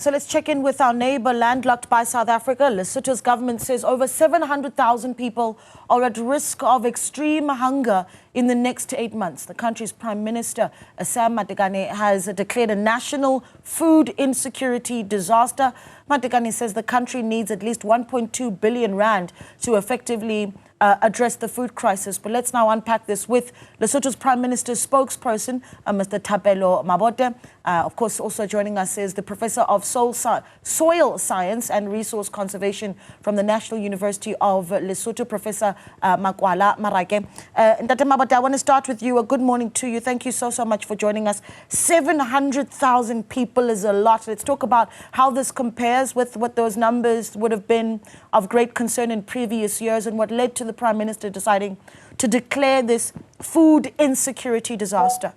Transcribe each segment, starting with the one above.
So let's check in with our neighbor landlocked by South Africa. Lesotho's government says over 700,000 people are at risk of extreme hunger in the next 8 months. The country's Prime Minister Sam Matekane has declared a national food insecurity disaster. Matekane says the country needs at least 1.2 billion rand to effectively address the food crisis. But let's now unpack this with Lesotho's Prime Minister's spokesperson, Mr. Thapelo Mabote. Of course, also joining us is the Professor of Soil Science and Resource Conservation from the National University of Lesotho, Professor Makoala, Marake. Ntate Mabote, I want to start with you. A good morning to you. Thank you so much for joining us. 700,000 people is a lot. Let's talk about how this compares with what those numbers would have been of great concern in previous years and what led to the Prime Minister deciding to declare this food insecurity disaster.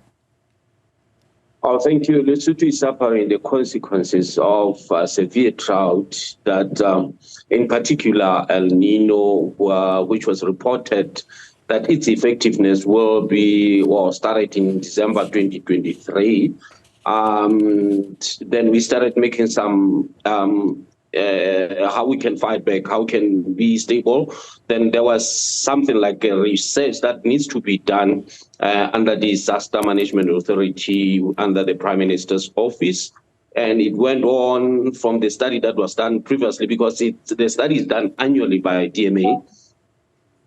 Oh, thank you. Lesotho is suffering the consequences of severe drought that, in particular, El Niño, which was reported that its effectiveness will be, started in December 2023. Then we started making some how we can fight back, how can be stable. Then there was something like a research that needs to be done under the Disaster Management Authority, under the Prime Minister's office. And it went on from the study that was done previously, because the study is done annually by DMA.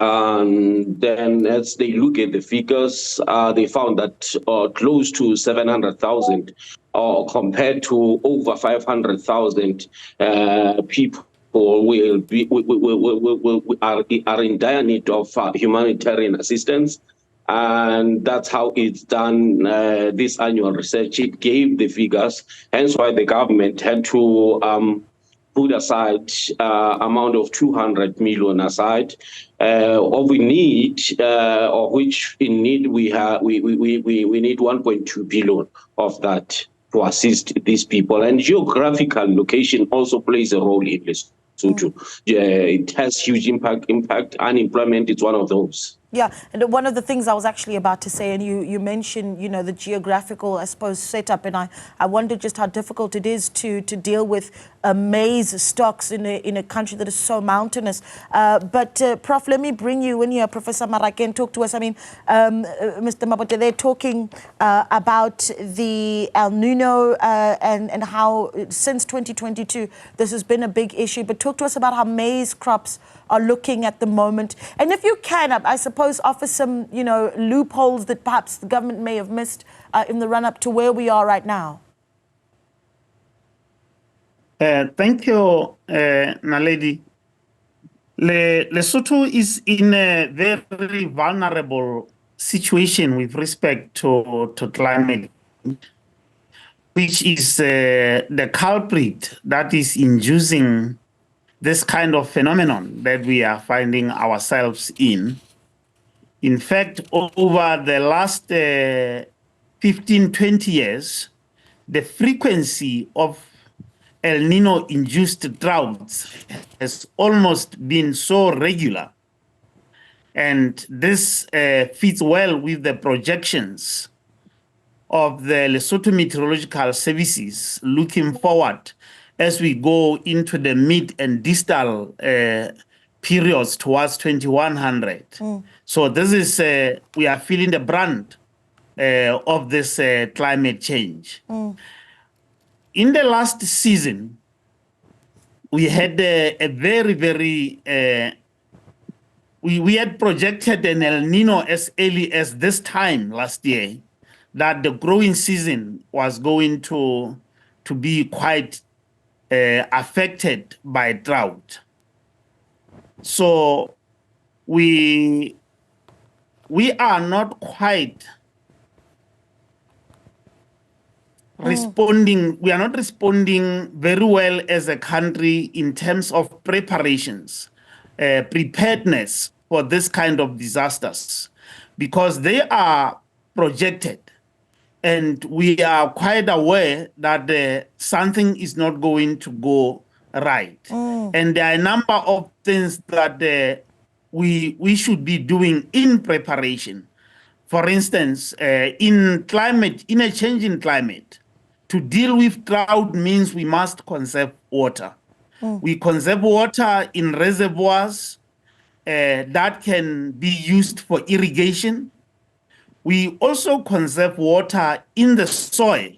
And then as they look at the figures, they found that close to 700,000 compared to over 500,000 people are in dire need of humanitarian assistance. And that's how it's done, this annual research. It gave the figures, hence why the government had to put aside amount of 200 million aside of we need, or which in need we need 1.2 billion of that to assist these people. And geographical location also plays a role in this. So it has huge impact. Unemployment is one of those. Yeah, and one of the things I was actually about to say, and you mentioned, the geographical, I suppose, setup, and I wondered just how difficult it is to deal with maize stocks in a country that is so mountainous. But Prof, let me bring you in here, Professor Marake, and talk to us. I mean, Mr. Mabote, they're talking about the El Niño and how since 2022 this has been a big issue. But talk to us about how maize crops are looking at the moment. And if you can, I suppose, offer some, loopholes that perhaps the government may have missed in the run-up to where we are right now. Thank you, Naledi. Lesotho is in a very vulnerable situation with respect to climate, which is the culprit that is inducing this kind of phenomenon that we are finding ourselves in. In fact, over the last 15, 20 years, the frequency of El Niño-induced droughts has almost been so regular. And this fits well with the projections of the Lesotho Meteorological Services looking forward as we go into the mid and distal periods towards 2100. So this is, we are feeling the brunt of this climate change. In the last season, we had a very, we had projected an El Niño as early as this time last year, that the growing season was going to be quite affected by drought. So we are not quite responding. We are not responding very well as a country in terms of preparations, preparedness for this kind of disasters, because they are projected. And we are quite aware that something is not going to go right. And there are a number of things that we should be doing in preparation. For instance, in a changing climate, to deal with drought means we must conserve water. We conserve water in reservoirs that can be used for irrigation. We also conserve water in the soil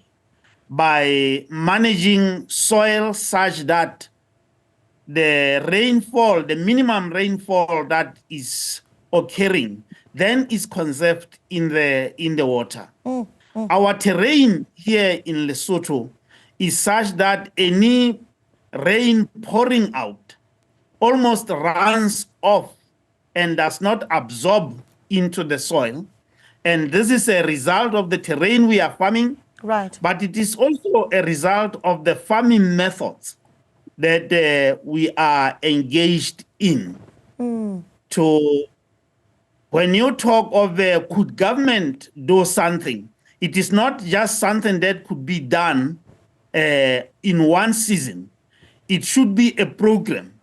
by managing soil such that the rainfall, the minimum rainfall that is occurring, then is conserved in the water. Our terrain here in Lesotho is such that any rain pouring out almost runs off and does not absorb into the soil. And this is a result of the terrain we are farming, Right. but it is also a result of the farming methods that we are engaged in. To, when you talk of could government do something, it is not just something that could be done in one season. It should be a program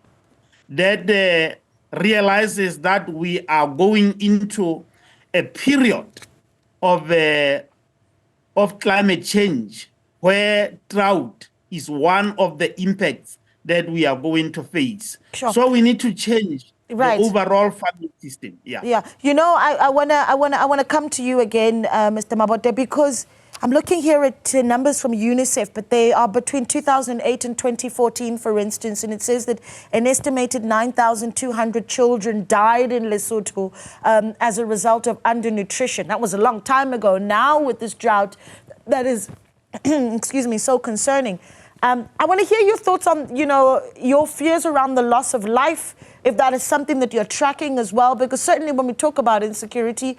that realizes that we are going into a period of climate change where drought is one of the impacts that we are going to face. Sure. So we need to change Right. the overall farming system. Yeah. Yeah. You know, I wanna come to you again, Mr. Mabote, because I'm looking here at numbers from UNICEF, but they are between 2008 and 2014, for instance, and it says that an estimated 9,200 children died in Lesotho as a result of undernutrition. That was a long time ago. Now with this drought, that is, excuse me, so concerning. I want to hear your thoughts on, you know, your fears around the loss of life, if that is something that you're tracking as well, because certainly when we talk about insecurity,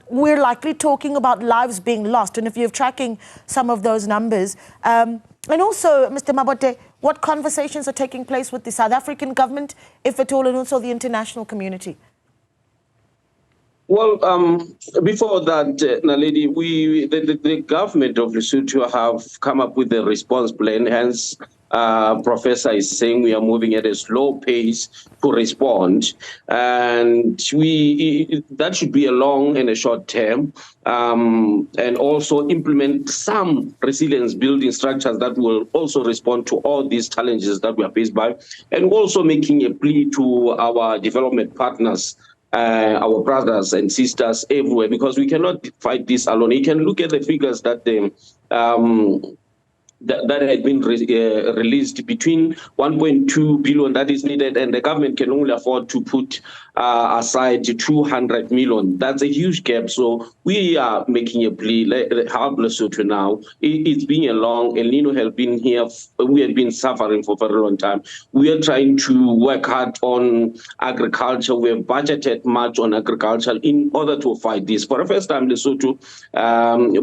we're likely talking about lives being lost. And if you're tracking some of those numbers, and also, Mr. Mabote, what conversations are taking place with the South African government, if at all, and also the international community? Well, before that, Naledi, the government of Lesotho have come up with a response plan. Hence, Professor is saying we are moving at a slow pace to respond, and that should be a long and a short term, and also implement some resilience building structures that will also respond to all these challenges that we are faced by, and also making a plea to our development partners, our brothers and sisters everywhere, because we cannot fight this alone. You can look at the figures that that had been released, between 1.2 billion that is needed, and the government can only afford to put aside 200 million. That's a huge gap. So we are making a plea, help Lesotho now. It's been a long, El Nino has been here, we have been suffering for a very long time. We are trying to work hard on agriculture. We have budgeted much on agriculture in order to fight this. For the first time, Lesotho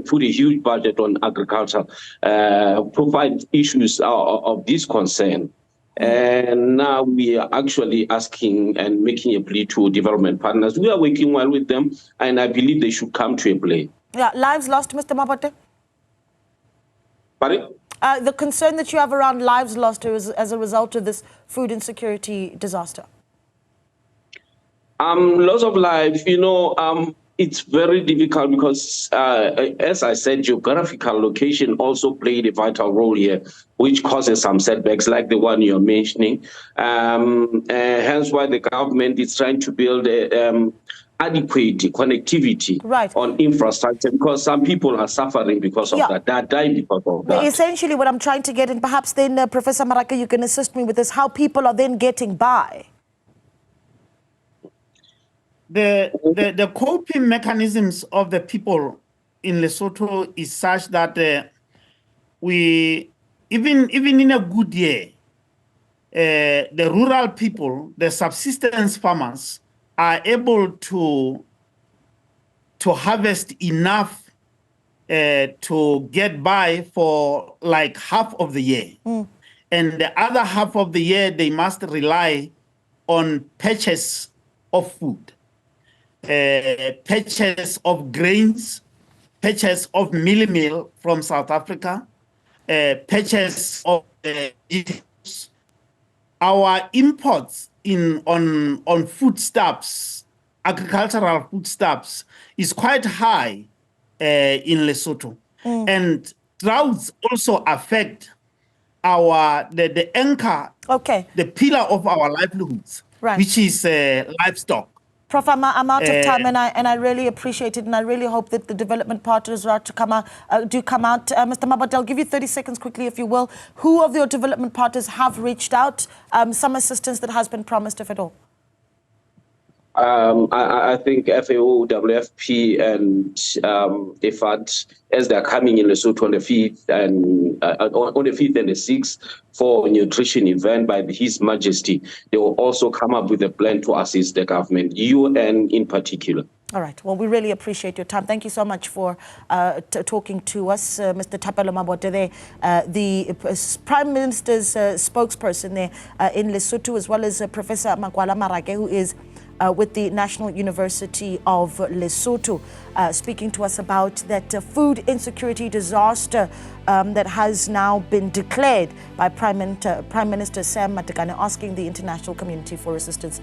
put a huge budget on agriculture, provide issues of this concern. And now we are actually asking and making a plea to development partners. We are working well with them, and I believe they should come to a play. Yeah, lives lost, Mr. Mabote? Pardon? The concern that you have around lives lost as a result of this food insecurity disaster. Loss of life, you know, it's very difficult because, as I said, geographical location also played a vital role here, which causes some setbacks like the one you're mentioning. Hence why the government is trying to build adequate connectivity on infrastructure, because some people are suffering because of that. They are dying because of that. Essentially, what I'm trying to get, and perhaps then, Professor Marake, you can assist me with this, how people are then getting by. The coping mechanisms of the people in Lesotho is such that we, even in a good year, the rural people, the subsistence farmers, are able to harvest enough to get by for like half of the year. And the other half of the year, they must rely on purchase of food. Purchase of grains, purchase of meal from South Africa, purchase of our imports on foodstuffs, agricultural foodstuffs, is quite high in Lesotho. And droughts also affect the anchor, the pillar of our livelihoods, which is livestock. Prof, I'm out of time, and I really appreciate it, and I really hope that the development partners are to come out, do come out. Mr. Mabote, I'll give you 30 seconds quickly, if you will. Who of your development partners have reached out? Some assistance that has been promised, if at all? I think FAO, WFP, and IFAD, as they're coming in Lesotho on the 5th and on the 5th and the 6th for a nutrition event by His Majesty, they will also come up with a plan to assist the government, UN in particular. All right. Well, we really appreciate your time. Thank you so much for talking to us, Mr. Thapelo Mabote, the Prime Minister's spokesperson there in Lesotho, as well as Professor Makoala Marake, who is with the National University of Lesotho, speaking to us about that food insecurity disaster that has now been declared by Prime Minister Sam Matekane, asking the international community for assistance.